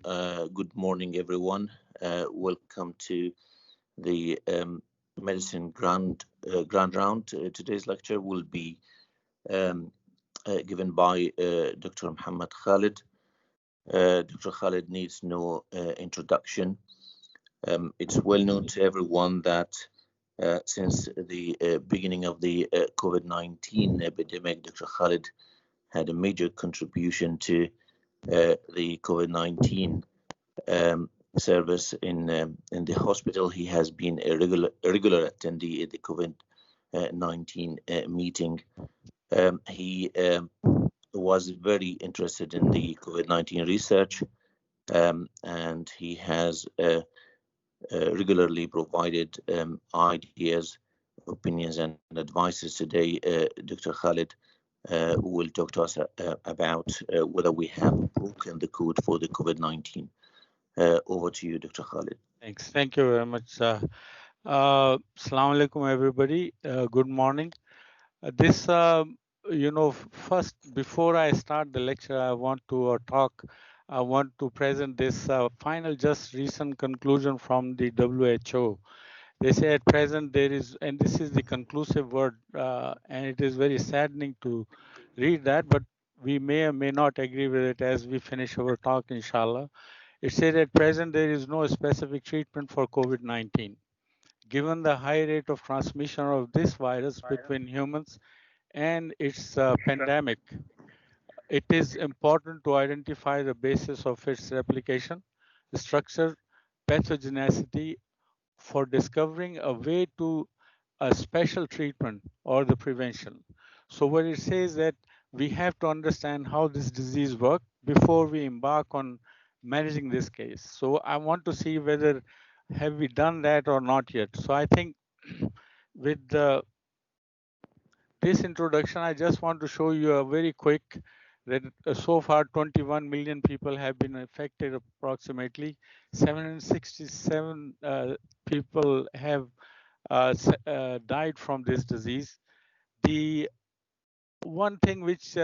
Good morning, everyone. Welcome to the Medicine Grand Round. Today's lecture will be um, given by Dr. Mohammad Khalid. Dr. Khalid needs no introduction. It's well known to everyone that since the beginning of the COVID-19 epidemic, Dr. Khalid had a major contribution to the COVID-19 service in the hospital. He has been a regular attendee at the COVID-19 meeting. He was very interested in the COVID-19 research, and he has regularly provided ideas, opinions, and advices. Today, Dr. Khalid will talk to us about whether we have broken the code for the COVID-19. Over to you, Dr. Khalid. Thanks. Thank you very much. Assalamu alaikum, everybody. Good morning. First, before I start the lecture, I want to present this final, just recent conclusion from the WHO. They say at present there is, and this is the conclusive word, and it is very saddening to read that, but we may or may not agree with it as we finish our talk, inshallah. It said at present there is no specific treatment for COVID-19. Given the high rate of transmission of this virus between humans and its pandemic, it is important to identify the basis of its replication, structure, pathogenicity for discovering a way to a special treatment or the prevention. So what it says that we have to understand how this disease works before we embark on managing this case. So I want to see whether have we done that or not yet. So I think with this introduction, I just want to show you a very quick that so far 21 million people have been affected, approximately 767 people have died from this disease. The one thing which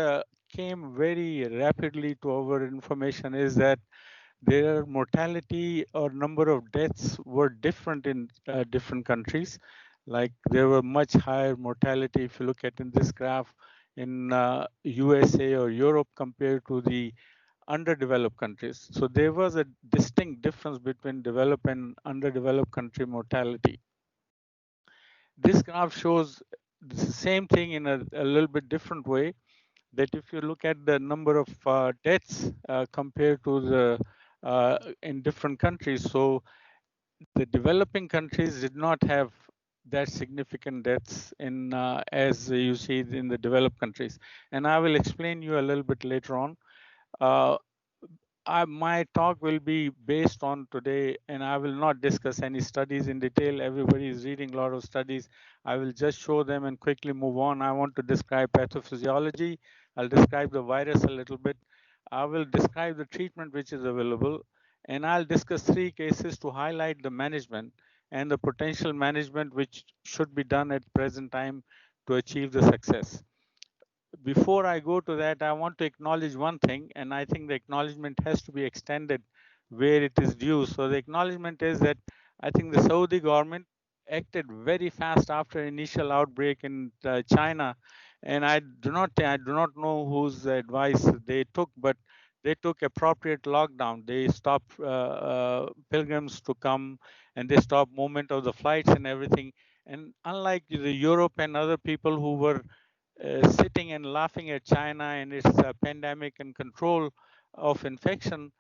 came very rapidly to our information is that their mortality or number of deaths were different in different countries. Like there were much higher mortality if you look at in this graph in USA or Europe compared to the underdeveloped countries. So there was a distinct difference between developed and underdeveloped country mortality. This graph shows the same thing in a little bit different way, that if you look at the number of deaths compared to the in different countries, so the developing countries did not have that significant deaths in as you see in the developed countries, and I will explain you a little bit later on. My talk will be based on today, and I will not discuss any studies in detail. Everybody is reading a lot of studies. I will just show them and quickly move on. I want to describe pathophysiology. I'll describe the virus a little bit. I will describe the treatment which is available, and I'll discuss 3 cases to highlight the management and the potential management which should be done at present time to achieve the success. Before I go to that, I want to acknowledge one thing, and I think the acknowledgement has to be extended where it is due. So the acknowledgement is that I think the Saudi government acted very fast after initial outbreak in China, and I do not know whose advice they took, but they took appropriate lockdown. They stopped pilgrims to come, and they stopped movement of the flights and everything. And unlike the Europe and other people who were sitting and laughing at China and its pandemic and control of infection,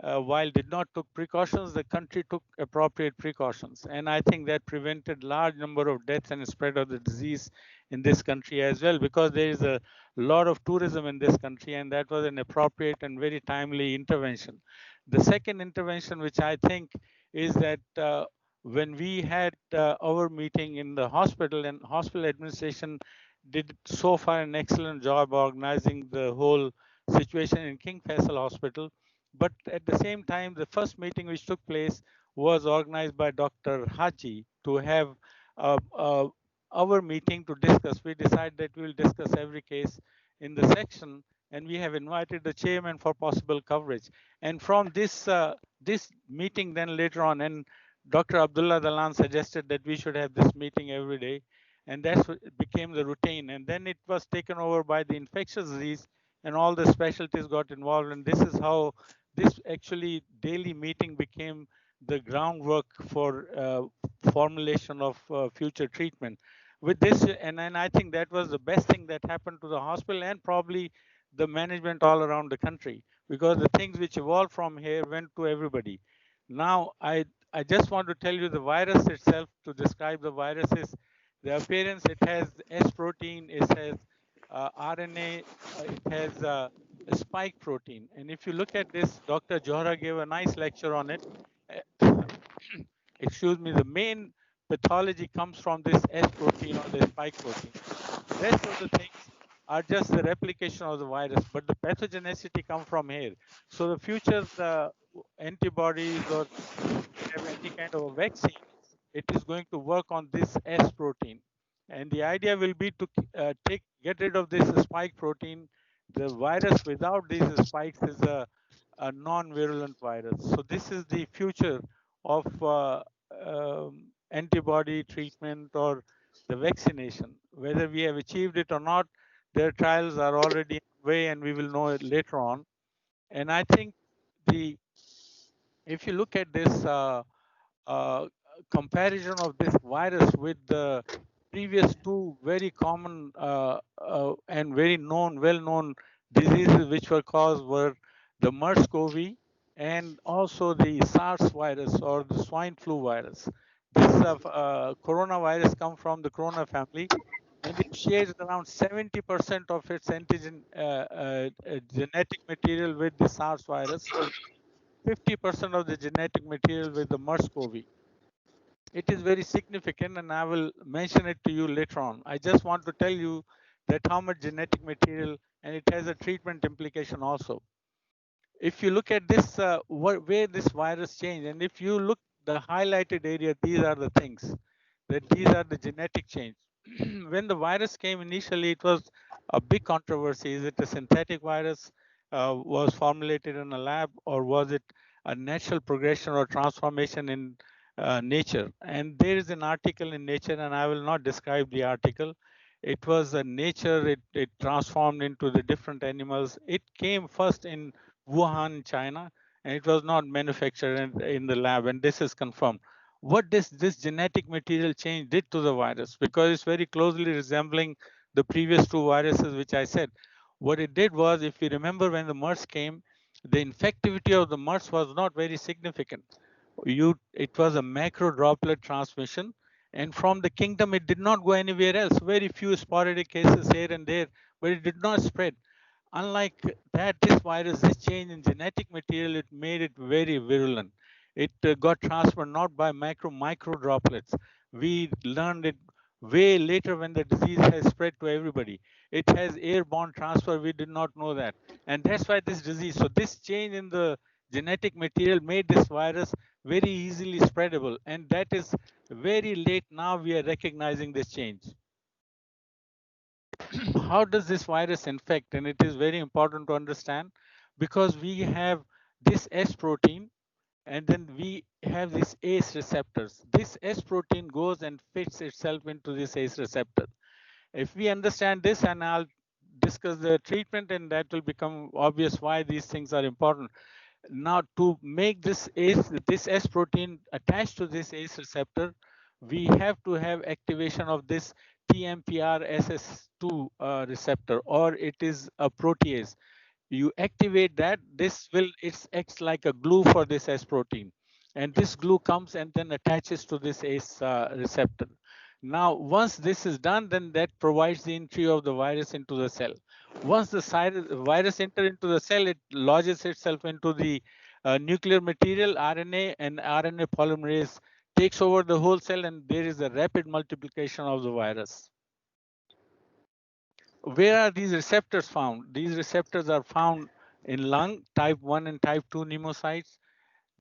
while did not took precautions, the country took appropriate precautions. And I think that prevented large number of deaths and spread of the disease in this country as well, because there is a lot of tourism in this country, and that was an appropriate and very timely intervention. The second intervention, which I think is that when we had our meeting in the hospital, and hospital administration did so far an excellent job organizing the whole situation in King Faisal Hospital. But at the same time, the first meeting which took place was organized by Dr. Haji to have our meeting to discuss. We decided that we will discuss every case in the section, and we have invited the chairman for possible coverage. And from this meeting, then later on, and Dr. Abdullah Dalan suggested that we should have this meeting every day, and that's what became the routine. And then it was taken over by the infectious disease, and all the specialties got involved. And this is how this actually daily meeting became the groundwork for formulation of future treatment. With this, and I think that was the best thing that happened to the hospital and probably the management all around the country, because the things which evolved from here went to everybody. Now, I just want to tell you the virus itself. To describe the virus is the appearance. It has S protein, it has RNA, it has a spike protein. And if you look at this, Dr. Johra gave a nice lecture on it. Excuse me, the main pathology comes from this S protein or the spike protein. The rest of the things are just the replication of the virus, but the pathogenicity come from here. So the future antibodies, or if we have any kind of a vaccine, it is going to work on this S protein. And the idea will be to get rid of this spike protein. The virus without these spikes is a non-virulent virus. So this is the future of antibody treatment or the vaccination. Whether we have achieved it or not, their trials are already way, and we will know it later on. And I think the if you look at this uh, comparison of this virus with the previous two very common and very known, well-known diseases which were caused were the MERS-CoV and also the SARS virus or the swine flu virus. This coronavirus comes from the corona family, and it shares around 70% of its antigen genetic material with the SARS virus, 50% of the genetic material with the MERS-CoV. It is very significant, and I will mention it to you later on. I just want to tell you that how much genetic material, and it has a treatment implication also. If you look at this, where this virus changed, and if you look the highlighted area, these are the things, that these are the genetic change. When the virus came initially, it was a big controversy. Is it a synthetic virus, was formulated in a lab, or was it a natural progression or transformation in nature? And there is an article in Nature, and I will not describe the article. It was a nature, it transformed into the different animals. It came first in Wuhan, China, and it was not manufactured in the lab, and this is confirmed. What this genetic material change did to the virus, because it's very closely resembling the previous two viruses which I said. What it did was, if you remember when the MERS came, the infectivity of the MERS was not very significant. It was a macro droplet transmission, and from the kingdom it did not go anywhere else. Very few sporadic cases here and there, but it did not spread. Unlike that, this virus, this change in genetic material, it made it very virulent. It got transferred not by micro droplets. We learned it way later when the disease has spread to everybody. It has airborne transfer. We did not know that. And that's why this disease, so this change in the genetic material made this virus very easily spreadable. And that is very late now we are recognizing this change. How does this virus infect? And it is very important to understand, because we have this S protein, and then we have these ACE receptors. This S protein goes and fits itself into this ACE receptor. If we understand this, and I'll discuss the treatment, and that will become obvious why these things are important. Now, to make this S protein attached to this ACE receptor, we have to have activation of this TMPRSS2 receptor, or it is a protease. You activate that, it acts like a glue for this S protein, and this glue comes and then attaches to this ACE receptor. Now, once this is done, then that provides the entry of the virus into the cell. Once the virus enters into the cell, it lodges itself into the nuclear material, RNA, and RNA polymerase takes over the whole cell, and there is a rapid multiplication of the virus. Where are these receptors found? These receptors are found in lung, type 1 and type 2 pneumocytes.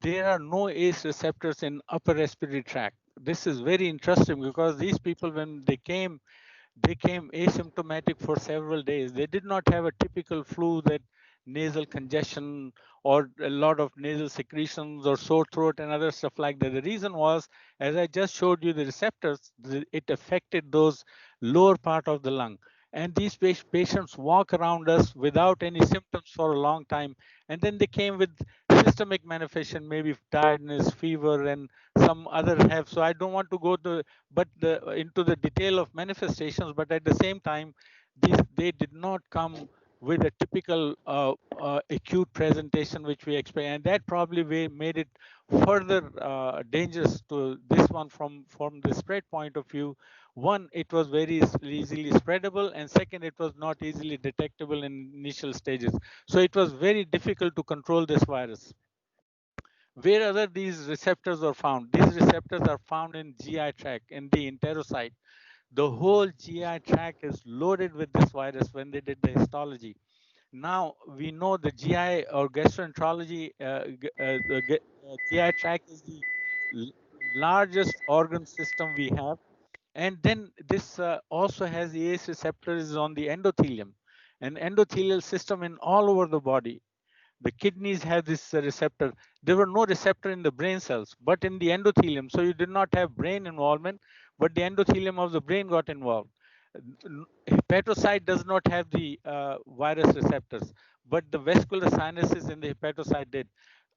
There are no ACE receptors in upper respiratory tract. This is very interesting, because these people, when they came, they came asymptomatic for several days. They did not have a typical flu, that nasal congestion or a lot of nasal secretions or sore throat and other stuff like that. The reason was, as I just showed you, the receptors, it affected those lower part of the lung. And these patients walk around us without any symptoms for a long time. And then they came with systemic manifestation, maybe tiredness, fever, and some other have. So I don't want to go to into the detail of manifestations, but at the same time, they did not come with a typical acute presentation which we expect, and that probably made it further dangerous to this one from the spread point of view. One, it was very easily spreadable, and second, it was not easily detectable in initial stages. So it was very difficult to control this virus. Where other these receptors are found? These receptors are found in GI tract, in the enterocyte. The whole GI tract is loaded with this virus when they did the histology. Now we know the GI or gastroenterology, the GI tract is the largest organ system we have. And then this also has the ACE receptors on the endothelium, an endothelial system in all over the body. The kidneys have this receptor. There were no receptor in the brain cells, but in the endothelium. So you did not have brain involvement, but the endothelium of the brain got involved. Hepatocyte does not have the virus receptors, but the vascular sinuses in the hepatocyte did.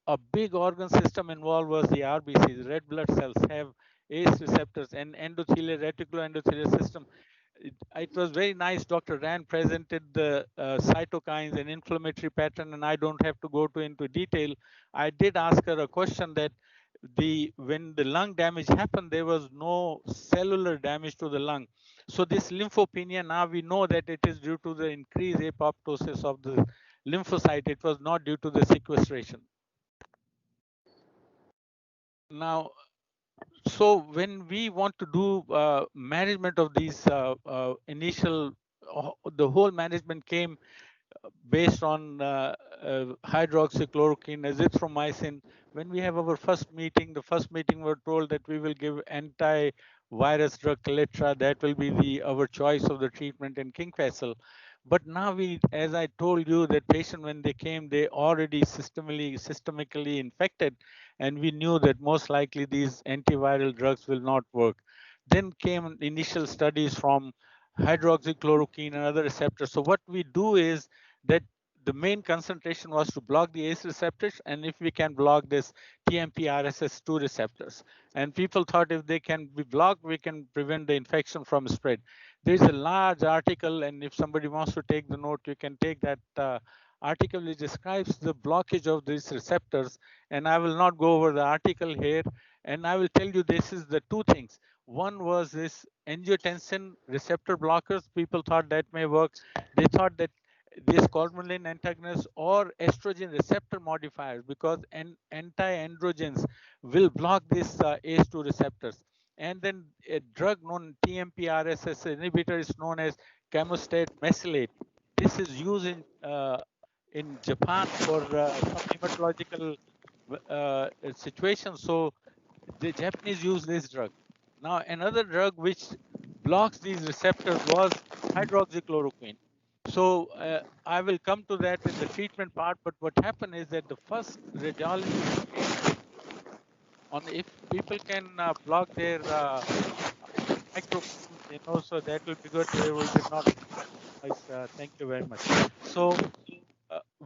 A big organ system involved was the RBCs, red blood cells have ACE receptors, and endothelial reticuloendothelial system. It was very nice. Dr. Rand presented the cytokines and inflammatory pattern, and I don't have to go into detail. I did ask her a question that when the lung damage happened, there was no cellular damage to the lung. So this lymphopenia, now we know that it is due to the increased apoptosis of the lymphocyte. It was not due to the sequestration. Now, so when we want to do management of these initial, the whole management came based on hydroxychloroquine, azithromycin. When we have our first meeting, the first meeting we're told that we will give anti-virus drug Kaletra. That will be our choice of the treatment in King Faisal. But now as I told you, that patient when they came, they already systemically infected, and we knew that most likely these antiviral drugs will not work. Then came initial studies from hydroxychloroquine and other receptors. So what we do is that the main concentration was to block the ACE receptors, and if we can block this TMP-RSS2 receptors. And people thought if they can be blocked, we can prevent the infection from spread. There's a large article, and if somebody wants to take the note, you can take that article which describes the blockage of these receptors. And I will not go over the article here, and I will tell you this is the two things. One was this angiotensin receptor blockers. People thought that may work. They thought that these cormolin antagonists or estrogen receptor modifiers, because anti-androgens will block these ACE2 receptors. And then a drug known TMP-RSS inhibitor is known as camostate mesylate. This is used in Japan for some hematological situations. So the Japanese use this drug. Now, another drug which blocks these receptors was hydroxychloroquine. So I will come to that in the treatment part, but what happened is that the first radiology came on, if people can block their microphones, so that will be good. They will be not noise. Thank you very much. So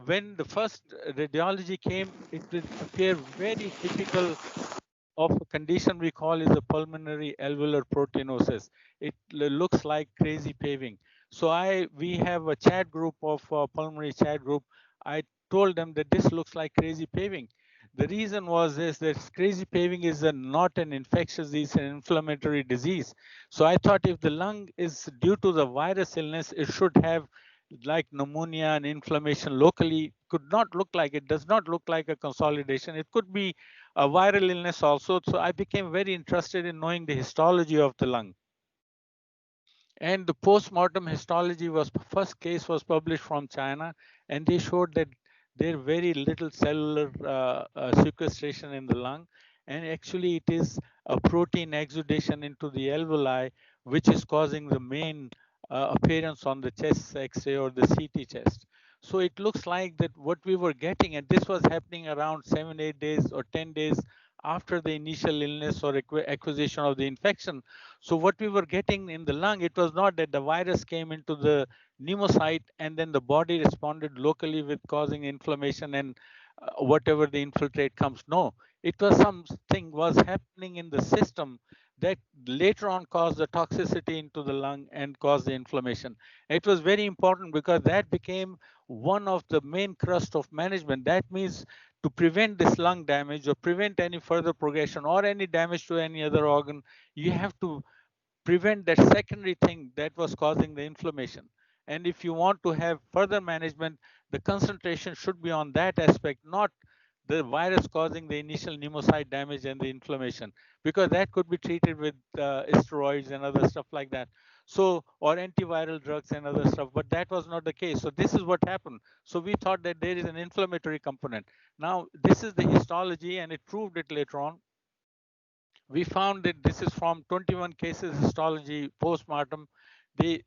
when the first radiology came, it will appear very typical of a condition we call is a pulmonary alveolar proteinosis. It looks like crazy paving. So we have a chat group of pulmonary chat group. I told them that this looks like crazy paving. The reason was this, that crazy paving is not an infectious disease, an inflammatory disease. So I thought if the lung is due to the virus illness, it should have like pneumonia and inflammation locally. Could not look like, it does not look like a consolidation. It could be a viral illness also. So I became very interested in knowing the histology of the lung. And the post-mortem histology first case was published from China, and they showed that there very little cellular sequestration in the lung, and actually it is a protein exudation into the alveoli, which is causing the main appearance on the chest X-ray or the CT chest. So it looks like that what we were getting, and this was happening around 7, 8 days or 10 days after the initial illness or acquisition of the infection. So what we were getting in the lung, it was not that the virus came into the pneumocyte and then the body responded locally with causing inflammation and whatever the infiltrate comes. No, it was something was happening in the system that later on caused the toxicity into the lung and caused the inflammation. It was very important because that became one of the main crust of management. That means to prevent this lung damage or prevent any further progression or any damage to any other organ, you have to prevent that secondary thing that was causing the inflammation. And if you want to have further management, the concentration should be on that aspect, not the virus causing the initial pneumocyte damage and the inflammation, because that could be treated with steroids and other stuff like that. So, or antiviral drugs and other stuff, but that was not the case. So this is what happened. So we thought that there is an inflammatory component. Now, this is the histology and it proved it later on. We found that this is from 21 cases histology postmortem. It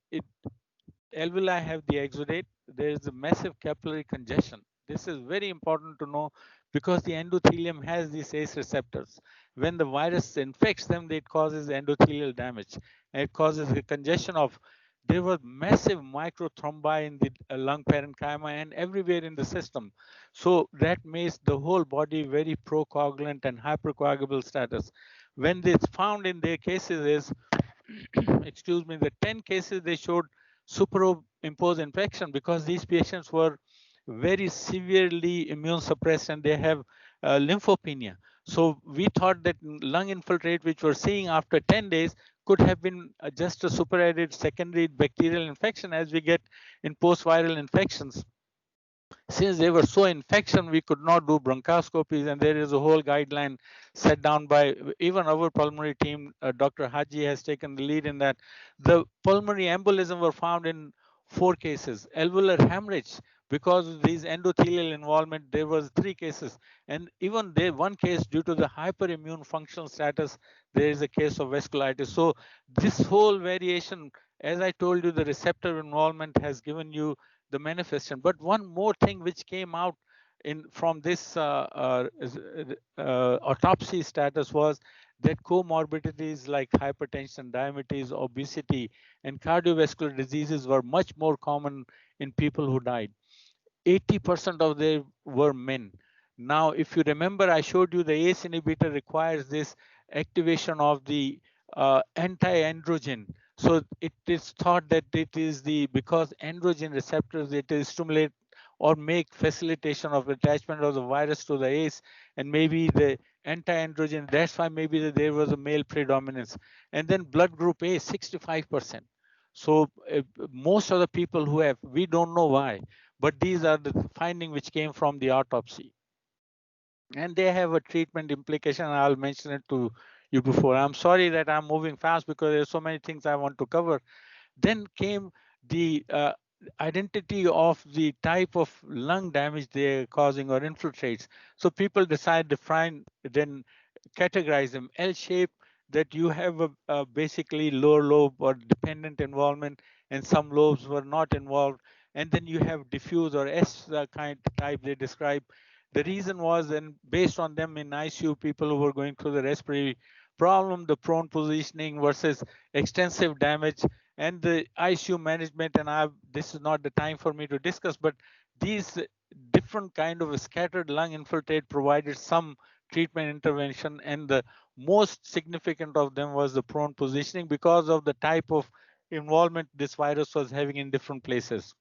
alveoli have the exudate. There is a massive capillary congestion. This is very important to know because the endothelium has these ACE receptors. When the virus infects them, it causes endothelial damage. And it causes a congestion of, there were massive microthrombi in the lung parenchyma and everywhere in the system. So that makes the whole body very procoagulant and hypercoagulable status. When it's found in their cases is, excuse me, the 10 cases they showed superimposed infection because these patients were very severely immune suppressed and they have lymphopenia. So we thought that lung infiltrate, which we're seeing after 10 days, could have been just a superadded secondary bacterial infection as we get in post-viral infections. Since they were so infection, we could not do bronchoscopies, and there is a whole guideline set down by even our pulmonary team. Dr. Haji has taken the lead in that. The pulmonary embolism were found in 4 cases. Alveolar hemorrhage, because of these endothelial involvement, there was 3 cases. And even there, 1 case due to the hyperimmune functional status, there is a case of vasculitis. So this whole variation, as I told you, the receptor involvement has given you the manifestation. But one more thing which came out in from this autopsy status was that comorbidities like hypertension, diabetes, obesity, and cardiovascular diseases were much more common in people who died. 80% of them were men. Now, if you remember, I showed you the ACE inhibitor requires this activation of the anti-androgen. So it is thought that it is the, because androgen receptors, it is stimulate or make facilitation of attachment of the virus to the ACE, and maybe the anti-androgen, that's why maybe there was a male predominance. And then blood group A, 65%. So most of the people who have, we don't know why, but these are the findings which came from the autopsy. And they have a treatment implication. I'll mention it to you before. I'm sorry that I'm moving fast because there's so many things I want to cover. Then came the identity of the type of lung damage they're causing or infiltrates. So people decide to find, then categorize them. L shape, that you have a basically lower lobe or dependent involvement, and some lobes were not involved. And then you have diffuse or S kind type they describe. The reason was, and based on them in ICU, people who were going through the respiratory problem, the prone positioning versus extensive damage, and the ICU management. And this is not the time for me to discuss, but these different kind of scattered lung infiltrate provided some treatment intervention, and the most significant of them was the prone positioning because of the type of involvement this virus was having in different places.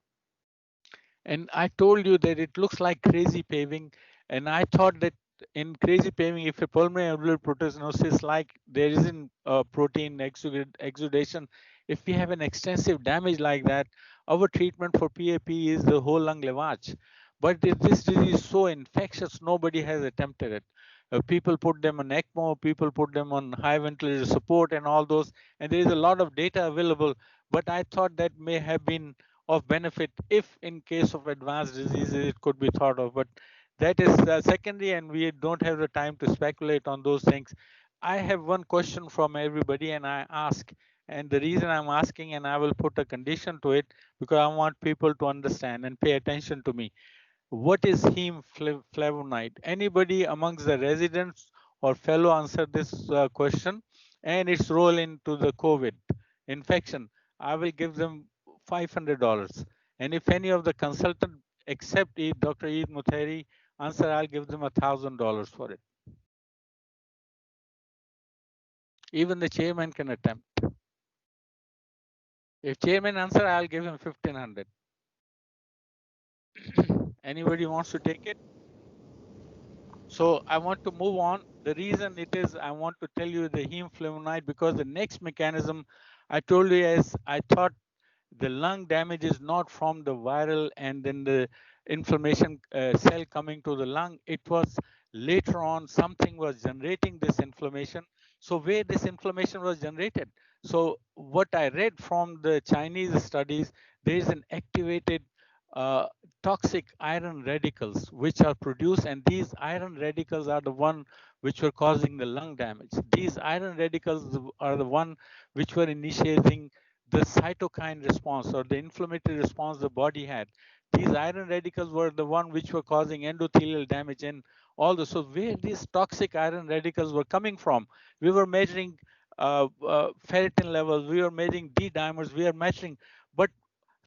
And I told you that it looks like crazy paving, and I thought that in crazy paving, if a pulmonary alveolar proteinosis, like there isn't protein exudation, if we have an extensive damage like that, our treatment for PAP is the whole lung lavage. But if this disease is so infectious, nobody has attempted it. People put them on ECMO, people put them on high ventilator support and all those, and there is a lot of data available. But I thought that may have been of benefit if in case of advanced diseases it could be thought of, but that is secondary and we don't have the time to speculate on those things. I have one question from everybody and I ask, And the reason I'm asking, and I will put a condition to it, because I want people to understand and pay attention to me. What is heme flavonoid? Anybody amongst the residents or fellow answer this question and its role into the COVID infection? I will give them $500. And if any of the consultant except Dr. Eid Muteri answer, I'll give them $1,000 for it. Even the chairman can attempt. If chairman answer, I'll give him 1,500. Anybody wants to take it? So I want to move on. The reason it is I want to tell you the heme flavonoid, because the next mechanism I told you is I thought the lung damage is not from the viral and then the inflammation cell coming to the lung. It was later on something was generating this inflammation. So where this inflammation was generated? So what I read from the Chinese studies, there is an activated uh, toxic iron radicals which are produced, and these iron radicals are the one which were causing the lung damage. These iron radicals are the one which were initiating the cytokine response or the inflammatory response the body had. These iron radicals were the one which were causing endothelial damage and all this. So where these toxic iron radicals were coming from? We were measuring ferritin levels, we were measuring D dimers, we are measuring, but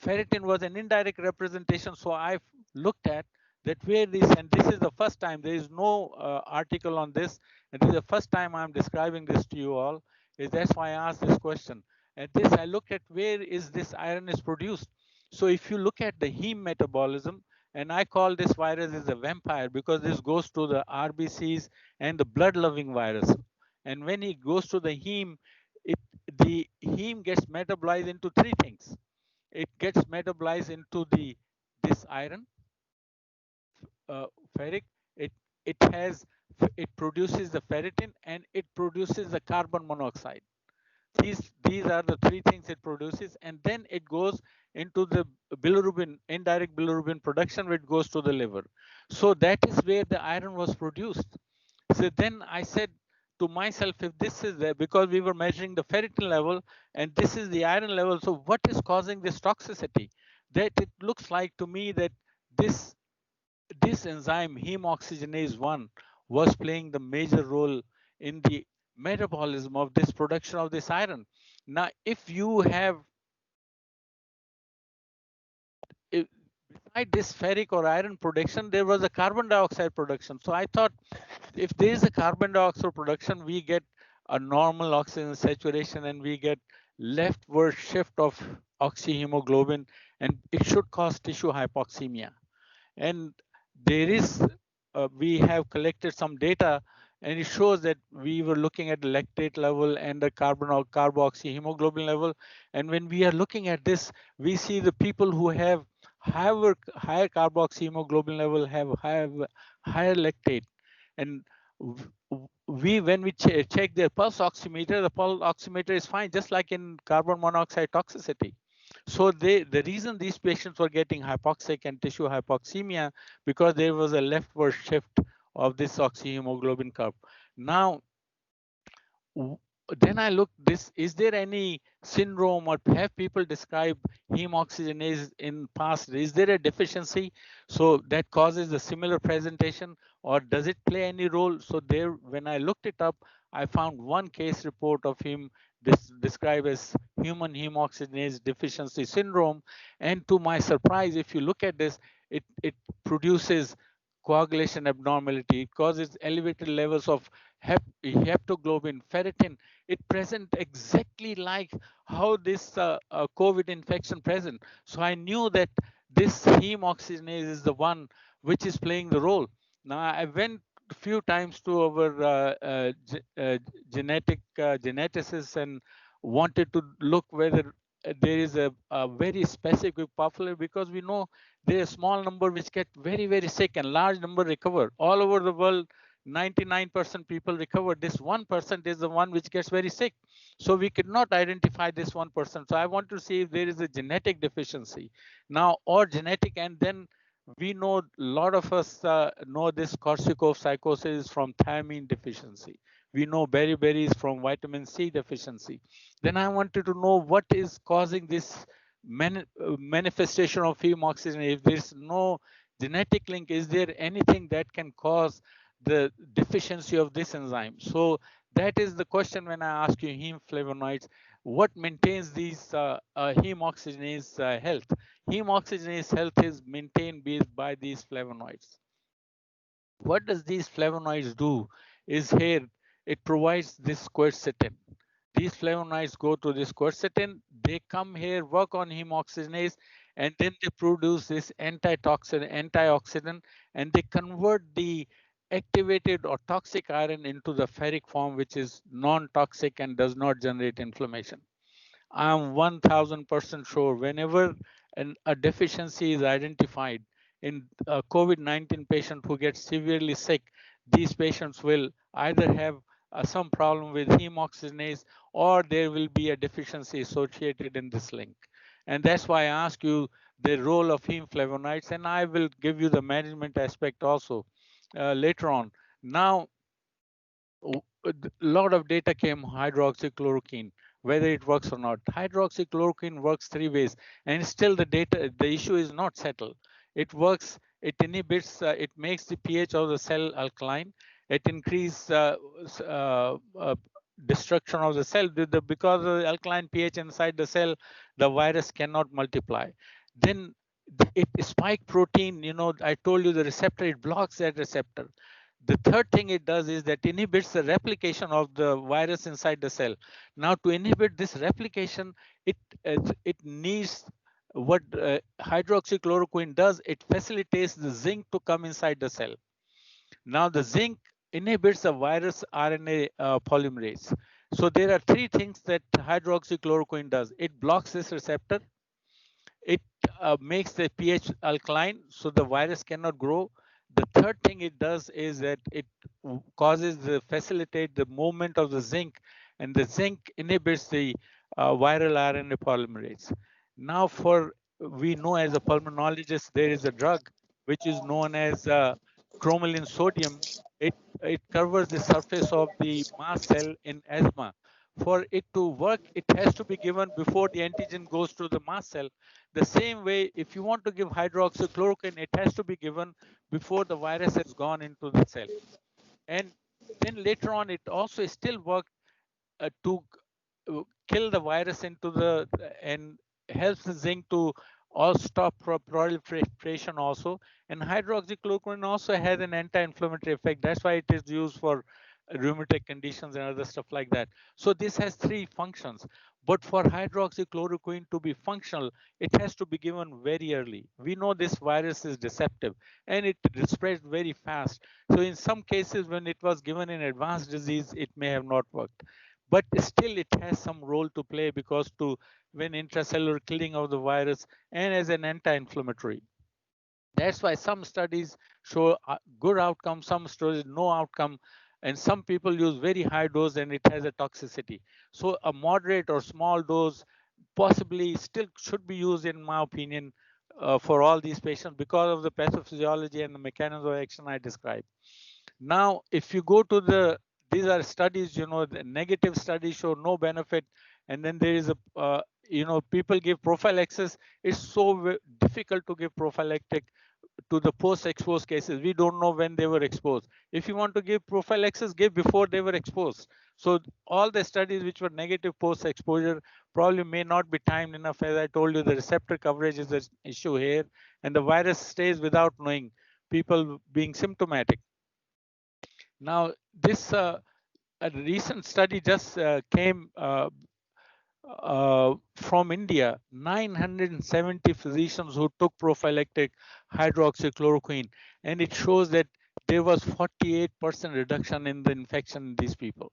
ferritin was an indirect representation. So I looked at that where this, and this is the first time, there is no article on this, and this is the first time I'm describing this to you all, is that's why I asked this question. At this, I looked at where is this iron is produced. So if you look at the heme metabolism, and I call this virus as a vampire because this goes to the RBCs and the blood-loving virus. And when it goes to the heme, the heme gets metabolized into three things. It gets metabolized into this iron, ferric. It it has it produces the ferritin and it produces the carbon monoxide. These are the three things it produces, and then it goes into the bilirubin, indirect bilirubin production, which goes to the liver. So that is where the iron was produced. So then I said to myself, if this is there, because we were measuring the ferritin level and this is the iron level, so what is causing this toxicity? That it looks like to me that this this enzyme heme oxygenase 1 was playing the major role in the metabolism of this production of this iron. Now, if you have beside this ferric or iron production, there was a carbon dioxide production. So I thought if there is a carbon dioxide production, we get a normal oxygen saturation and we get leftward shift of oxyhemoglobin, and it should cause tissue hypoxemia. And there is we have collected some data, and it shows that we were looking at the lactate level and the carboxyhemoglobin level, and when we are looking at this, we see the people who have higher carboxyhemoglobin level have higher lactate. And we when we check their pulse oximeter, the pulse oximeter is fine, just like in carbon monoxide toxicity. So the reason these patients were getting hypoxic and tissue hypoxemia, because there was a leftward shift of this oxyhemoglobin curve. Now, then I looked this, is there any syndrome or have people described heme oxygenase in past? Is there a deficiency so that causes a similar presentation, or does it play any role? So there, when I looked it up, I found one case report of him described as human heme oxygenase deficiency syndrome. And to my surprise, if you look at this, it produces coagulation abnormality. It causes elevated levels of heptoglobin, ferritin. It present exactly like how this COVID infection present. So I knew that this heme oxygenase is the one which is playing the role. Now I went a few times to our geneticists and wanted to look whether there is a very specific popular, because we know there is a small number which get very, very sick and large number recover. All over the world, 99% people recover. This 1% is the one which gets very sick. So we could not identify this 1%. So I want to see if there is a genetic deficiency now or genetic, and then We know a lot of us know this Korsakoff psychosis from thiamine deficiency. We know beriberi from vitamin C deficiency. Then I wanted to know what is causing this manifestation of heme oxygenase. If there's no genetic link, is there anything that can cause the deficiency of this enzyme? So that is the question when I ask you heme flavonoids, what maintains these heme oxygenase health? Heme oxygenase health is maintained based by these flavonoids. What does these flavonoids do? Is here it provides this quercetin. These flavonoids go to this quercetin, they come here, work on heme oxygenase, and then they produce this antioxidant, and they convert the activated or toxic iron into the ferric form, which is non-toxic and does not generate inflammation. I'm 1000% sure whenever a deficiency is identified in a COVID-19 patient who gets severely sick, these patients will either have some problem with heme oxygenase or there will be a deficiency associated in this link. And that's why I ask you the role of heme flavonoids, and I will give you the management aspect also later on. Now, a lot of data came hydroxychloroquine, whether it works or not. Hydroxychloroquine works three ways, and still the issue is not settled. It works, it inhibits, it makes the pH of the cell alkaline. It increases destruction of the cell. Because of the alkaline pH inside the cell, the virus cannot multiply. Then it spike protein, I told you the receptor, it blocks that receptor. The third thing it does is that inhibits the replication of the virus inside the cell. Now, to inhibit this replication, it needs what hydroxychloroquine does. It facilitates the zinc to come inside the cell. Now, the zinc inhibits the virus RNA polymerase. So there are three things that hydroxychloroquine does. It blocks this receptor. It makes the pH alkaline, so the virus cannot grow. The third thing it does is that it causes the facilitate the movement of the zinc, and the zinc inhibits the viral RNA polymerase. Now, we know as a pulmonologist, there is a drug which is known as chromalin sodium. It covers the surface of the mast cell in asthma. For it to work, it has to be given before the antigen goes to the mast cell. The same way, if you want to give hydroxychloroquine, it has to be given before the virus has gone into the cell. And then later on, it also still worked to kill the virus into and helps the zinc to all stop proliferation also. And hydroxychloroquine also has an anti-inflammatory effect. That's why it is used for rheumatic conditions and other stuff like that. So this has three functions. But for hydroxychloroquine to be functional, it has to be given very early. We know this virus is deceptive and it spreads very fast. So in some cases, when it was given in advanced disease, it may have not worked. But still, it has some role to play because when intracellular killing of the virus and as an anti-inflammatory. That's why some studies show good outcome, some studies no outcome, and some people use very high dose and it has a toxicity. So a moderate or small dose possibly still should be used, in my opinion, for all these patients because of the pathophysiology and the mechanism of action I described. Now, if you go to these are studies, the negative studies show no benefit. And then there is people give prophylaxis. It's so difficult to give prophylactic to the post-exposed cases. We don't know when they were exposed. If you want to give prophylaxis, give before they were exposed. So all the studies which were negative post-exposure probably may not be timed enough. As I told you, the receptor coverage is an issue here, and the virus stays without knowing, people being symptomatic. Now, this a recent study just came from India, 970 physicians who took prophylactic hydroxychloroquine, and it shows that there was 48% reduction in the infection in these people.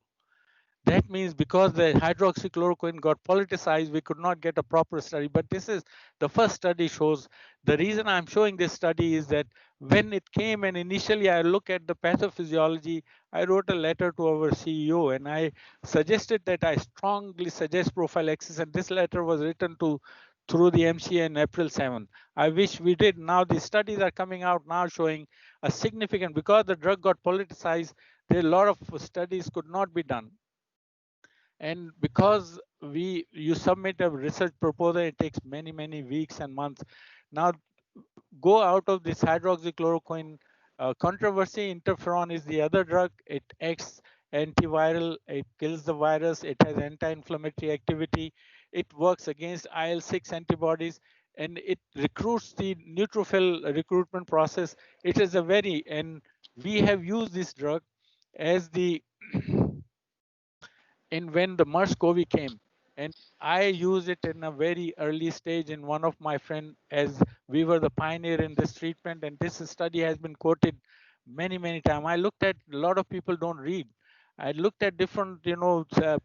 That means because the hydroxychloroquine got politicized, we could not get a proper study. But this is the first study shows. The reason I'm showing this study is that when it came and initially I look at the pathophysiology, I wrote a letter to our CEO and I suggested that I strongly suggest prophylaxis. And this letter was written to through the MCA in April 7th. I wish we did. Now the studies are coming out now showing a significant, because the drug got politicized, there are a lot of studies could not be done. And because you submit a research proposal, it takes many weeks and months. Now go out of this hydroxychloroquine controversy. Interferon is the other drug. It acts antiviral. It kills the virus. It has anti-inflammatory activity. It works against IL-6 antibodies, and it recruits the neutrophil recruitment process. It is a very, and we have used this drug as the in when the MERS-CoV came, and I used it in a very early stage in one of my friend, as we were the pioneer in this treatment, and this study has been quoted many times. I looked at, a lot of people don't read. I looked at different,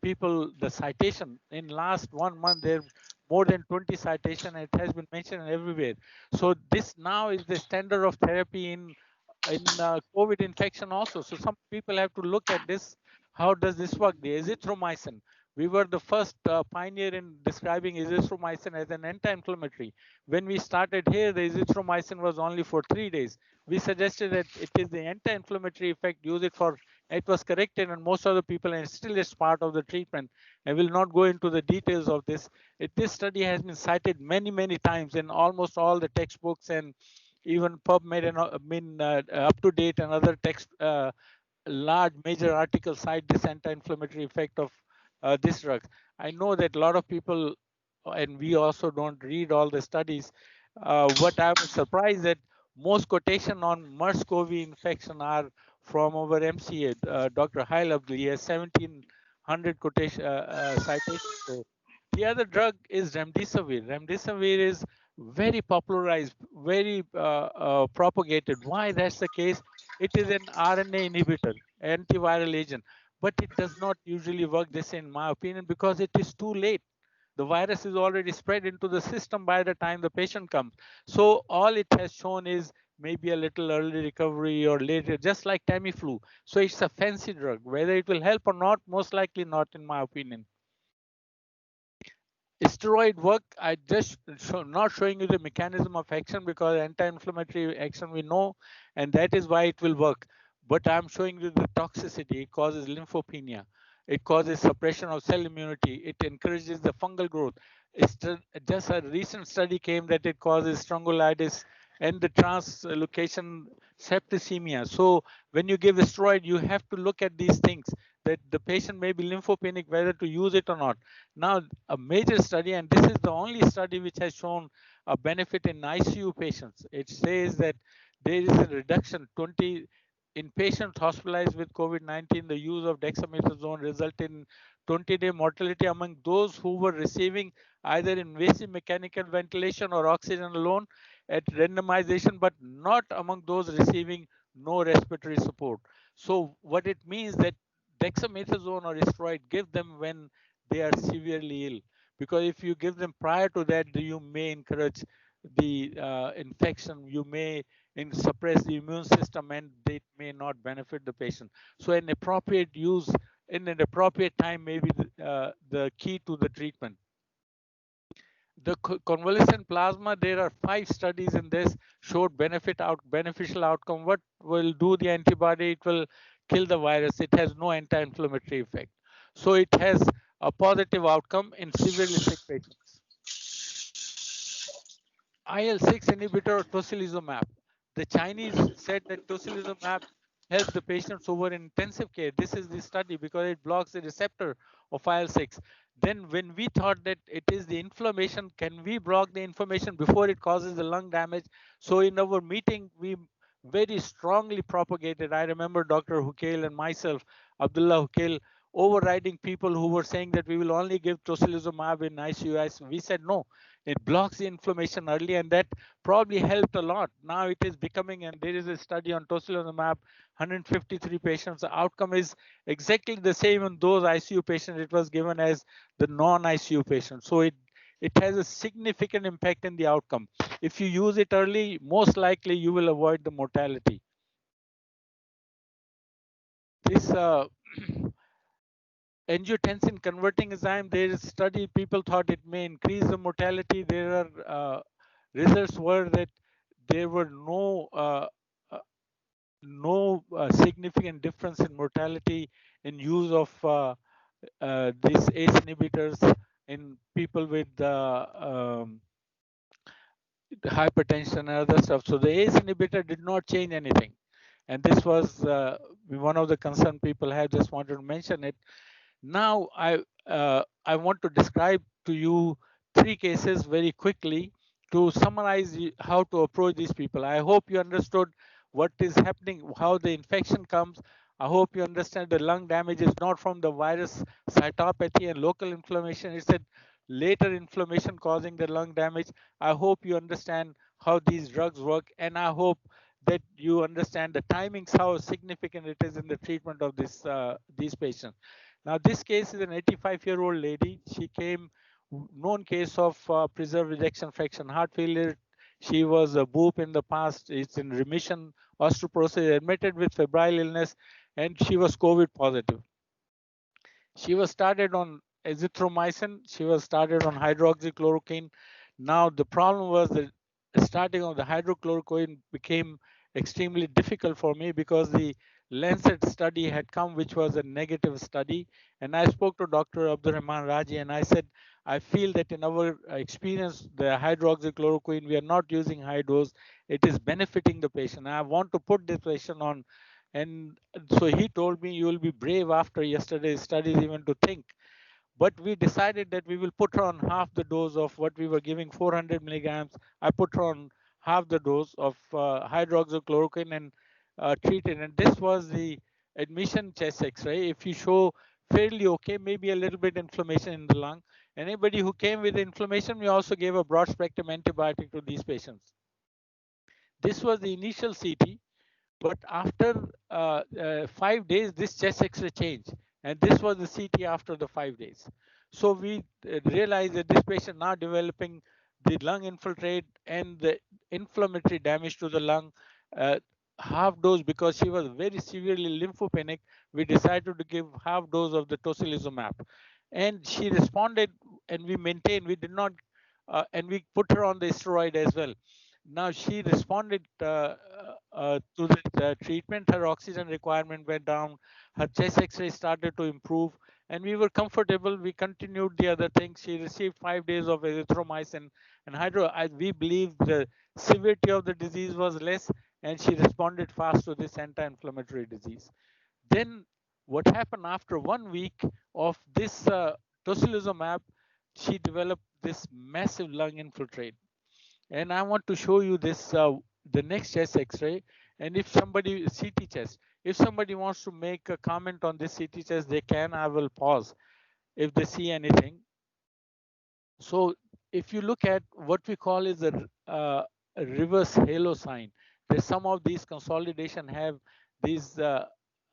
people, the citation in last 1 month, there more than 20 citation. It has been mentioned everywhere. So this now is the standard of therapy in COVID infection also. So some people have to look at this. How does this work? The azithromycin. We were the first pioneer in describing azithromycin as an anti-inflammatory. When we started here, the azithromycin was only for 3 days. We suggested that it is the anti-inflammatory effect, use it for, it was corrected and most of the people, and still is part of the treatment. I will not go into the details of this. This study has been cited many times in almost all the textbooks, and even PubMed and Up to Date and other text large major articles cite this anti-inflammatory effect of this drug. I know that a lot of people, and we also don't read all the studies. What I'm surprised that most quotation on MERS-CoV infection are from our MCA, Dr. Hail Abdul. He has 1,700 quotation citations. So the other drug is remdesivir. Remdesivir is very popularized, very propagated. Why that's the case? It is an RNA inhibitor, antiviral agent, but it does not usually work this, in my opinion, because it is too late. The virus is already spread into the system by the time the patient comes. So all it has shown is maybe a little early recovery or later, just like Tamiflu. So it's a fancy drug. Whether it will help or not, most likely not, in my opinion. Steroid work, I just not showing you the mechanism of action, because anti-inflammatory action we know, and that is why it will work. But I'm showing you the toxicity. It causes lymphopenia. It causes suppression of cell immunity. It encourages the fungal growth. It's just a recent study came that it causes strongylitis and the translocation septicemia. So when you give a steroid, you have to look at these things, that the patient may be lymphopenic, whether to use it or not. Now, a major study, and this is the only study which has shown a benefit in ICU patients. It says that there is a reduction 20 in patients hospitalized with COVID-19. The use of dexamethasone resulted in 20-day mortality among those who were receiving either invasive mechanical ventilation or oxygen alone at randomization, but not among those receiving no respiratory support. So what it means that dexamethasone or steroid give them when they are severely ill, because if you give them prior to that, you may encourage the infection, you may suppress the immune system, and they may not benefit the patient. So an appropriate use in an appropriate time may be the key to the treatment. The convalescent plasma, there are 5 studies in this, showed beneficial outcome. What will do the antibody? It will kill the virus. It has no anti-inflammatory effect. So it has a positive outcome in severely sick patients. IL-6 inhibitor tocilizumab. The Chinese said that tocilizumab helps the patients who were in intensive care. This is the study because it blocks the receptor of IL-6. Then when we thought that it is the inflammation, can we block the inflammation before it causes the lung damage? So in our meeting, we very strongly propagated. I remember Dr. Hukail and myself, Abdullah Hukail, overriding people who were saying that we will only give tocilizumab in ICU. We said no, it blocks the inflammation early, and that probably helped a lot. Now it is becoming, and there is a study on tocilizumab, 153 patients. The outcome is exactly the same in those ICU patients it was given as the non-ICU patients. So it has a significant impact in the outcome. If you use it early, most likely you will avoid the mortality. This angiotensin converting enzyme, there is study, people thought it may increase the mortality. There are results were that there were uh, no significant difference in mortality in use of these ACE inhibitors in people with hypertension and other stuff. So the ACE inhibitor did not change anything. And this was one of the concern people have. Just wanted to mention it. Now I want to describe to you three cases very quickly to summarize how to approach these people. I hope you understood what is happening, how the infection comes. I hope you understand the lung damage is not from the virus cytopathy and local inflammation. It's a later inflammation causing the lung damage. I hope you understand how these drugs work, and I hope that you understand the timings, how significant it is in the treatment of these patients. Now, this case is an 85-year-old lady. She came, known case of preserved ejection fraction heart failure. She was a BOOP in the past. It's in remission, osteoporosis, admitted with febrile illness, and she was COVID positive. She was started on azithromycin. She was started on hydroxychloroquine. Now, the problem was that starting on the hydrochloroquine became extremely difficult for me because the Lancet study had come, which was a negative study. And I spoke to Dr. Abdurrahman Raji and I said, I feel that in our experience, the hydroxychloroquine, we are not using high dose. It is benefiting the patient. I want to put this patient on. And so he told me, you will be brave after yesterday's studies even to think. But we decided that we will put her on half the dose of what we were giving, 400 milligrams. I put her on half the dose of hydroxychloroquine and treated. And this was the admission chest X-ray. If you show fairly okay, maybe a little bit inflammation in the lung. Anybody who came with inflammation, we also gave a broad spectrum antibiotic to these patients. This was the initial CT. But after 5 days, this chest X-ray changed, and this was the CT after the 5 days. So we realized that this patient now developing the lung infiltrate and the inflammatory damage to the lung. Half dose, because she was very severely lymphopenic, we decided to give half dose of the tocilizumab, and she responded, and we maintained. We did not, and we put her on the steroid as well. Now she responded to the treatment. Her oxygen requirement went down. Her chest X-ray started to improve, and we were comfortable. We continued the other things. She received 5 days of azithromycin and hydro. We believe the severity of the disease was less, and she responded fast to this anti-inflammatory disease. Then what happened after 1 week of this tocilizumab? She developed this massive lung infiltrate. And I want to show you this, the next chest X-ray. And if somebody, CT chest, if somebody wants to make a comment on this CT chest, they can. I will pause if they see anything. So if you look at what we call is a reverse halo sign, that some of these consolidation have these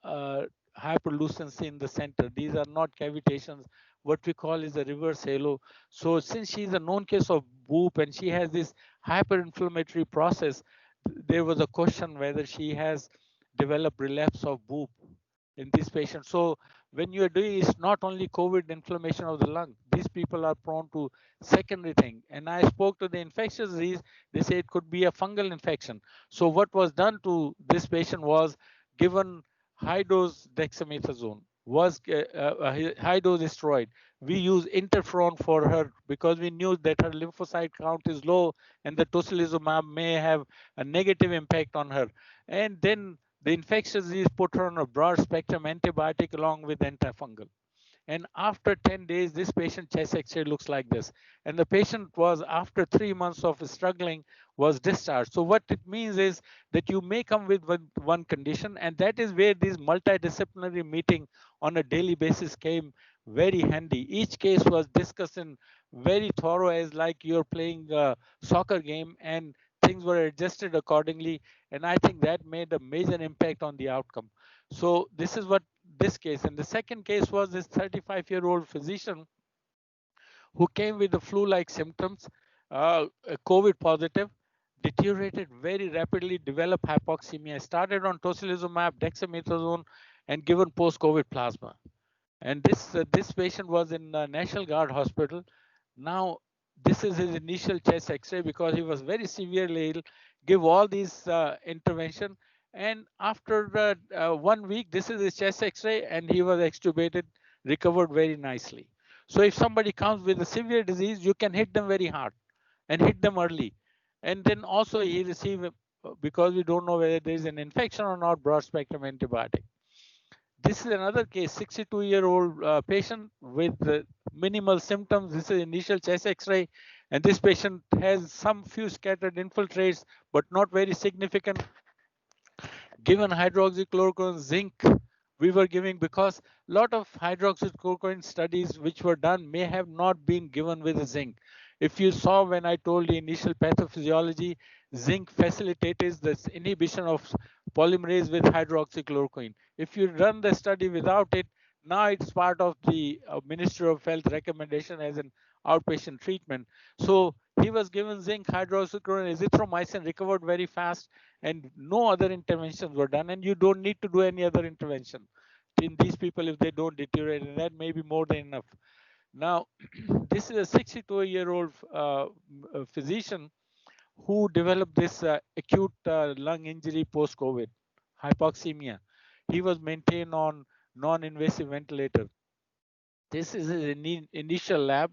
hyperlucency in the center. These are not cavitations. What we call is a reverse halo. So since she's a known case of BOOP and she has this hyperinflammatory process, there was a question whether she has developed relapse of BOOP in this patient. So when you're doing, it's not only COVID inflammation of the lung. These people are prone to secondary thing. And I spoke to the infectious disease. They say it could be a fungal infection. So what was done to this patient was given high dose dexamethasone, was high dose steroid. We use interferon for her because we knew that her lymphocyte count is low and the tocilizumab may have a negative impact on her. And then the infectious disease put her on a broad spectrum antibiotic along with antifungal. And after 10 days, this patient chest X-ray looks like this. And the patient was, after 3 months of struggling, was discharged. So what it means is that you may come with one condition, and that is where this multidisciplinary meeting on a daily basis came very handy. Each case was discussed in very thorough, as like you're playing a soccer game, and things were adjusted accordingly. And I think that made a major impact on the outcome. So this is what this case. And the second case was this 35-year-old physician who came with the flu-like symptoms, COVID positive, deteriorated very rapidly, developed hypoxemia, started on tocilizumab, dexamethasone, and given post-COVID plasma. And this patient was in National Guard Hospital. Now this is his initial chest X-ray because he was very severely ill. Give all these intervention, and after 1 week, this is his chest X-ray, and he was extubated, recovered very nicely. So if somebody comes with a severe disease, you can hit them very hard and hit them early. And then also he receive, because we don't know whether there is an infection or not, broad spectrum antibiotic. This is another case, 62-year-old patient with minimal symptoms. This is initial chest X-ray, and this patient has some few scattered infiltrates, but not very significant. Given hydroxychloroquine, zinc, we were giving, because a lot of hydroxychloroquine studies which were done may have not been given with zinc. If you saw when I told the initial pathophysiology, zinc facilitates the inhibition of polymerase with hydroxychloroquine. If you run the study without it, now it's part of the Ministry of Health recommendation as an outpatient treatment. So he was given zinc, hydroxychloroquine, azithromycin, recovered very fast, and no other interventions were done. And you don't need to do any other intervention in these people if they don't deteriorate, and that may be more than enough. Now, this is a 62-year-old physician who developed this acute lung injury post-COVID, hypoxemia. He was maintained on non-invasive ventilator. This is his initial lab.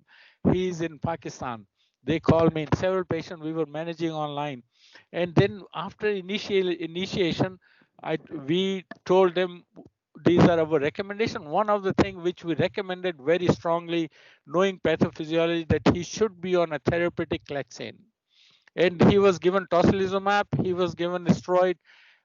He is in Pakistan. They called me. Several patients we were managing online, and then after initiation, we told them these are our recommendation. One of the things which we recommended very strongly, knowing pathophysiology, that he should be on a therapeutic Claxane, and he was given tocilizumab. He was given a steroid.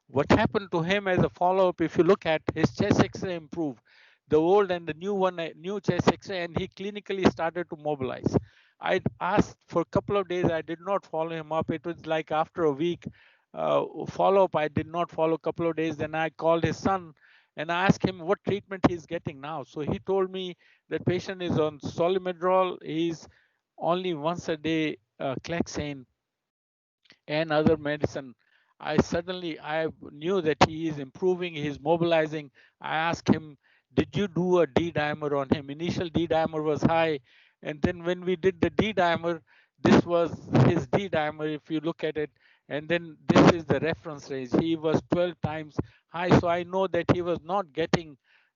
What happened to him as a follow-up, if you look at his chest X-ray improved, the old and the new one, new chest X-ray, and he clinically started to mobilize. I asked for a couple of days. I did not follow him up. It was like after a week follow-up, I did not follow a couple of days. Then I called his son and I asked him what treatment he's getting now. So he told me that patient is on Solimedrol. He's only once a day Claxane and other medicine. I knew that he is improving, he is mobilizing. I asked him, did you do a D dimer on him? Initial D dimer was high, and then when we did the D dimer, this was his D dimer if you look at it, and then this is the reference range. He was 12 times high, so I know that he was not getting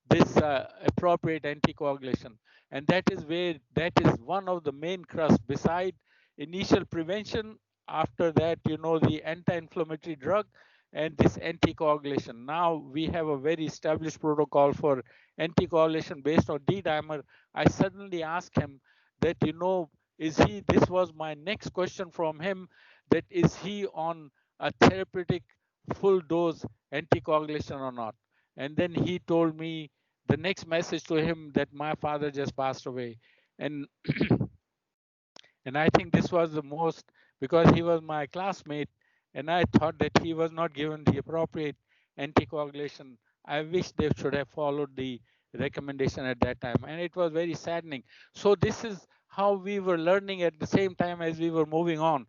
this appropriate anticoagulation, and that is one of the main crux. Beside initial prevention, after that, the anti-inflammatory drug and this anticoagulation. Now we have a very established protocol for anticoagulation based on D-dimer. I suddenly asked him that, this was my next question from him, that is he on a therapeutic full dose anticoagulation or not? And then he told me the next message to him that my father just passed away. And and I think this was the most, because he was my classmate, and I thought that he was not given the appropriate anticoagulation. I wish they should have followed the recommendation at that time, and it was very saddening. So this is how we were learning at the same time as we were moving on.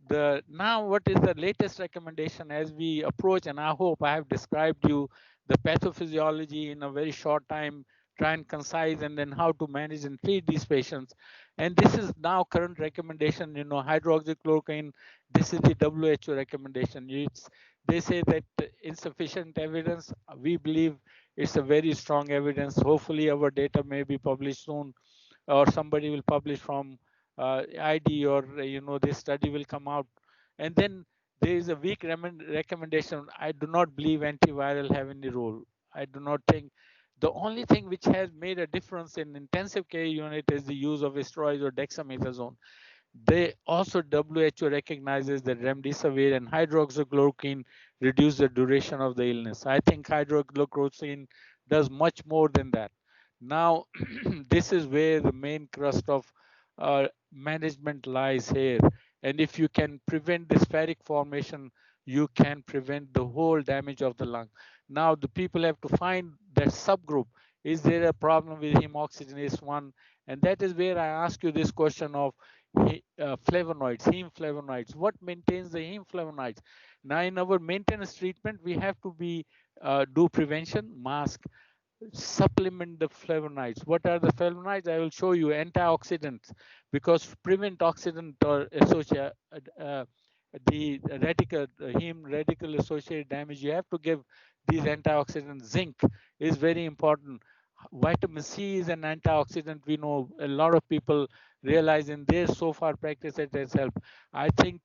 Now what is the latest recommendation as we approach, and I hope I have described you the pathophysiology in a very short time, try and concise, and then how to manage and treat these patients. And this is now current recommendation, hydroxychloroquine. This is the WHO recommendation. They say that insufficient evidence. We believe it's a very strong evidence. Hopefully our data may be published soon, or somebody will publish from ID, or this study will come out. And then there is a weak recommendation. I do not believe antiviral have any role. I do not think. The only thing which has made a difference in intensive care unit is the use of steroids or dexamethasone. They also, WHO recognizes that remdesivir and hydroxychloroquine reduce the duration of the illness. I think hydroxychloroquine does much more than that. Now, this is where the main crust of management lies here. And if you can prevent this ferric formation, you can prevent the whole damage of the lung. Now, the people have to find that subgroup. Is there a problem with hemoxygenase 1? And that is where I ask you this question of flavonoids, heme flavonoids. What maintains the heme flavonoids? Now, in our maintenance treatment, we have to do prevention, mask. supplement the flavonoids. What are the flavonoids? I will show you antioxidants, because to prevent oxidant or associate the radical heme radical associated damage, you have to give these antioxidants. Zinc is very important. Vitamin C is an antioxidant. We know a lot of people realize in their so far practice it has helped. I think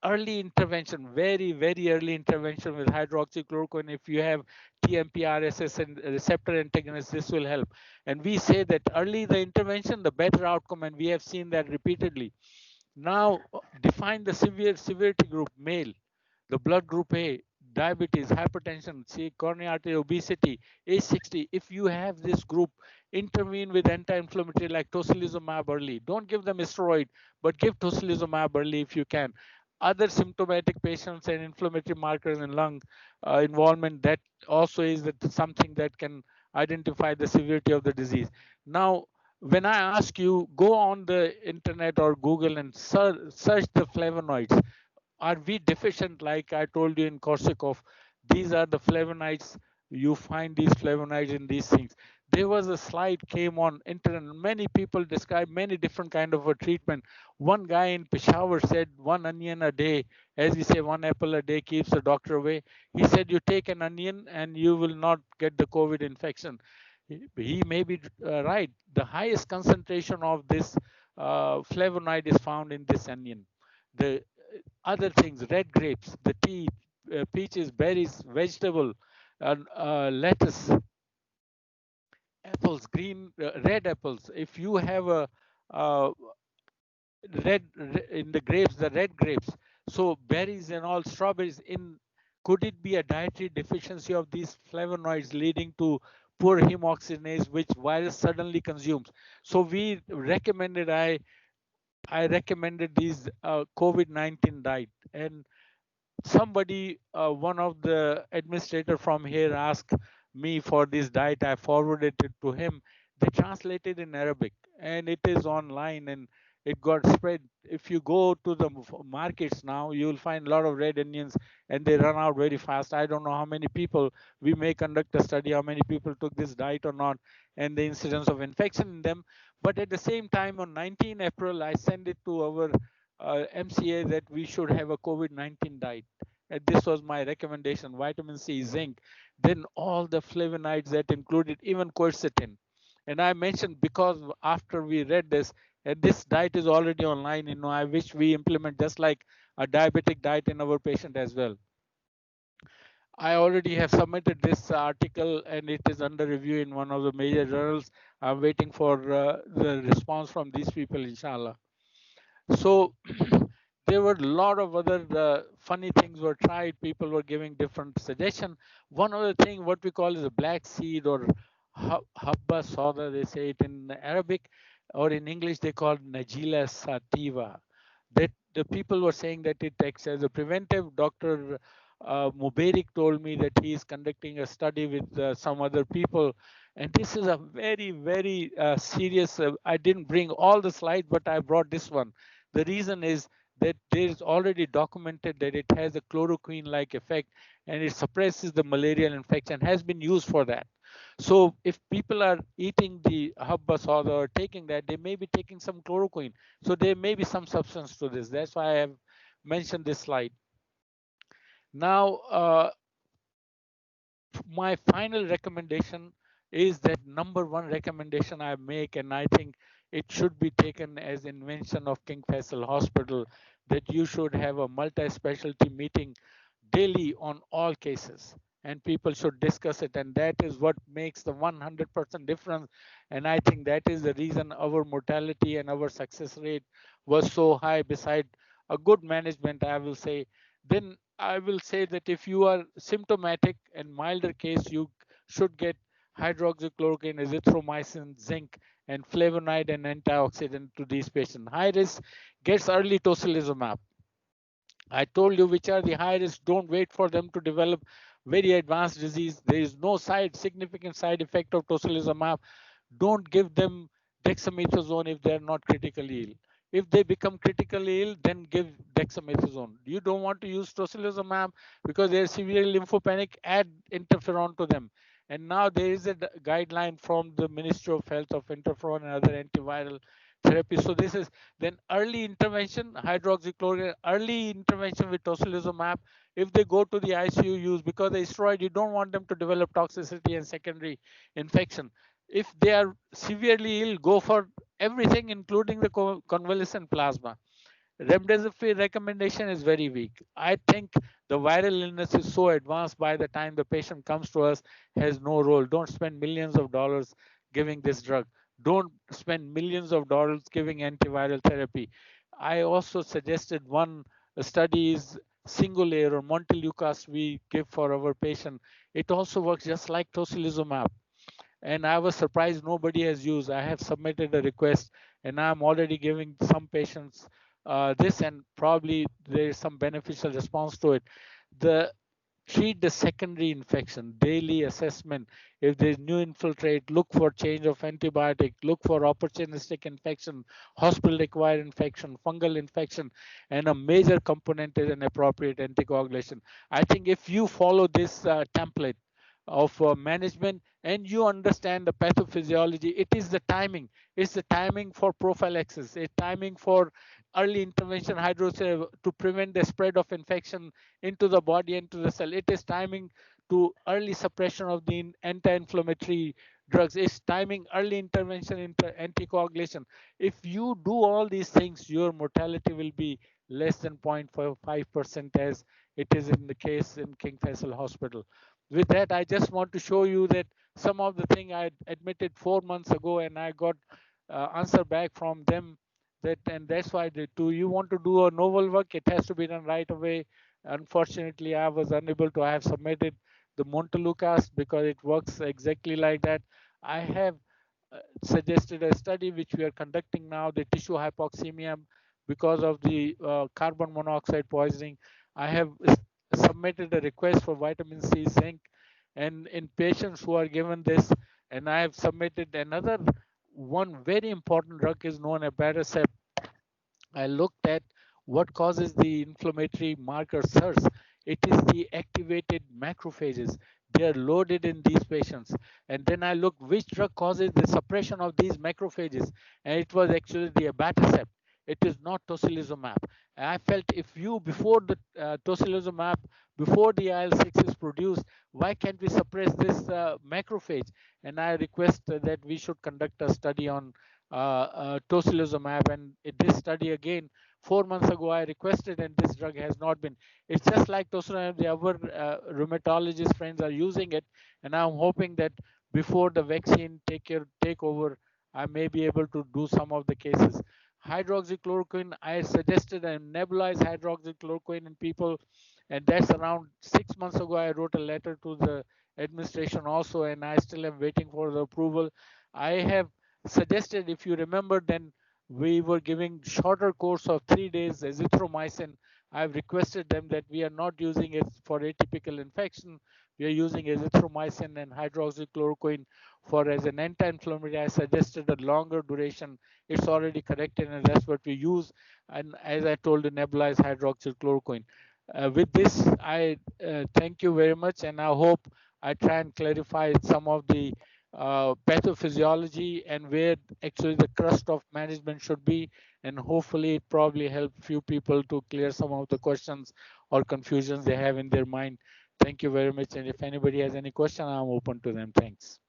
early intervention, very, very early intervention with hydroxychloroquine, if you have TMPRSS and receptor antagonist, this will help. And we say that early the intervention, the better outcome, and we have seen that repeatedly. Now, define the severity group: male, the blood group A, diabetes, hypertension, see, coronary artery, obesity, age 60. If you have this group, intervene with anti-inflammatory like tocilizumab early. Don't give them steroid, but give tocilizumab early if you can. Other symptomatic patients and inflammatory markers in lung involvement, that also is something that can identify the severity of the disease. Now, when I ask you, go on the internet or Google and search the flavonoids. Are we deficient? Like I told you in Korsakoff, these are the flavonoids. You find these flavonoids in these things. There was a slide came on internet. Many people describe many different kind of a treatment. One guy in Peshawar said 1 onion a day, as we say, 1 apple a day keeps the doctor away. He said you take an onion and you will not get the COVID infection. He may be right. The highest concentration of this flavonoid is found in this onion. The other things, red grapes, the tea, peaches, berries, vegetable, lettuce, apples, red apples. If you have a uh, in the grapes, the red grapes, so berries and all, strawberries, in could it be a dietary deficiency of these flavonoids leading to poor heme oxygenase, which virus suddenly consumes? So we recommended, I recommended these COVID-19 diet. And somebody, one of the administrator from here asked me for this diet. I forwarded it to him. They translated in Arabic and it is online and it got spread. If you go to the markets now, you will find a lot of red onions and they run out very fast. I don't know how many people, we may conduct a study how many people took this diet or not, and the incidence of infection in them. But at the same time, on 19 April, I sent it to our MCA that we should have a COVID-19 diet. And this was my recommendation: vitamin C, zinc, then all the flavonoids that included even quercetin. And I mentioned, because after we read this, and this diet is already online, I wish we implement just like a diabetic diet in our patient as well. I already have submitted this article and it is under review in one of the major journals. I'm waiting for the response from these people, inshallah. So there were a lot of other funny things were tried. People were giving different suggestions. One other thing, what we call is a black seed, or habba sauda, they say it in Arabic, or in English they call it Najila sativa. That the people were saying that it acts as a preventive. Dr. Mubarak told me that he is conducting a study with some other people, and this is a very, very serious. I didn't bring all the slides, but I brought this one. The reason is that there is already documented that it has a chloroquine-like effect and it suppresses the malarial infection, has been used for that. So if people are eating the habba soda or taking that, they may be taking some chloroquine. So there may be some substance to this. That's why I have mentioned this slide. Now, my final recommendation is that number one recommendation I make, and I think it should be taken as invention of King Faisal Hospital, that you should have a multi-specialty meeting daily on all cases, and people should discuss it, and that is what makes the 100% difference. And I think that is the reason our mortality and our success rate was so high. Beside a good management, I will say, then I will say that if you are symptomatic and milder case, you should get hydroxychloroquine, azithromycin, zinc, and flavonoid and antioxidant to these patients. High risk gets early tocilizumab. I told you which are the high risk. Don't wait for them to develop very advanced disease. There is no significant side effect of tocilizumab. Don't give them dexamethasone if they are not critically ill. If they become critically ill, then give dexamethasone. You don't want to use tocilizumab because they are severely lymphopenic, add interferon to them. And now there is a guideline from the Ministry of Health of interferon and other antiviral therapy. So this is then early intervention, hydroxychloroquine, early intervention with tocilizumab. If they go to the ICU use, because the steroid, you don't want them to develop toxicity and secondary infection. If they are severely ill, go for everything, including the convalescent plasma. Remdesivir recommendation is very weak. I think the viral illness is so advanced by the time the patient comes to us has no role. Don't spend millions of dollars giving this drug. Don't spend millions of dollars giving antiviral therapy. I also suggested one study is single layer or Montelukast we give for our patient. It also works just like tocilizumab, and I was surprised nobody has used. I have submitted a request, and I'm already giving some patients this, and probably there is some beneficial response to it. The treat the secondary infection, daily assessment. If there's new infiltrate, look for change of antibiotic, look for opportunistic infection, hospital acquired infection, fungal infection, and a major component is an appropriate anticoagulation. I think if you follow this template of management and you understand the pathophysiology, it is the timing. It's the timing for prophylaxis, it's timing for early intervention hydrocele to prevent the spread of infection into the body and to the cell. It is timing to early suppression of the anti-inflammatory drugs. It's timing early intervention into anticoagulation. If you do all these things, your mortality will be less than 0.5% as it is in the case in King Faisal Hospital. With that, I just want to show you that some of the thing I admitted 4 months ago, and I got answer back from them that, and that's why they do. You want to do a novel work, it has to be done right away. Unfortunately, I was unable to. I have submitted the Montelukast because it works exactly like that. I have suggested a study which we are conducting now, the tissue hypoxemia because of the carbon monoxide poisoning. I have submitted a request for vitamin C, zinc, and in patients who are given this, and I have submitted another one very important drug is known as abatacept. I looked at what causes the inflammatory marker SIRS. It is the activated macrophages. They are loaded in these patients. And then I looked which drug causes the suppression of these macrophages. And it was actually the abatacept. It is not tocilizumab. And I felt if you, before the tocilizumab, before the IL-6 is produced, why can't we suppress this macrophage? And I request that we should conduct a study on tocilizumab. And this study again, 4 months ago, I requested, and this drug has not been. It's just like tocilizumab, the other rheumatologist friends are using it, and I'm hoping that before the vaccine take over, I may be able to do some of the cases. Hydroxychloroquine, I suggested a nebulized hydroxychloroquine in people, and that's around 6 months ago. I wrote a letter to the administration also, and I still am waiting for the approval. I have suggested, if you remember, then we were giving shorter course of 3 days azithromycin. I've requested them that we are not using it for atypical infection. We are using azithromycin and hydroxychloroquine for as an anti-inflammatory. I suggested a longer duration. It's already corrected, and that's what we use. And as I told, the nebulized hydroxychloroquine. With this, I thank you very much, and I hope I try and clarify some of the pathophysiology and where actually the crust of management should be, and hopefully it probably help few people to clear some of the questions or confusions they have in their mind. Thank you very much, and if anybody has any question, I'm open to them. Thanks.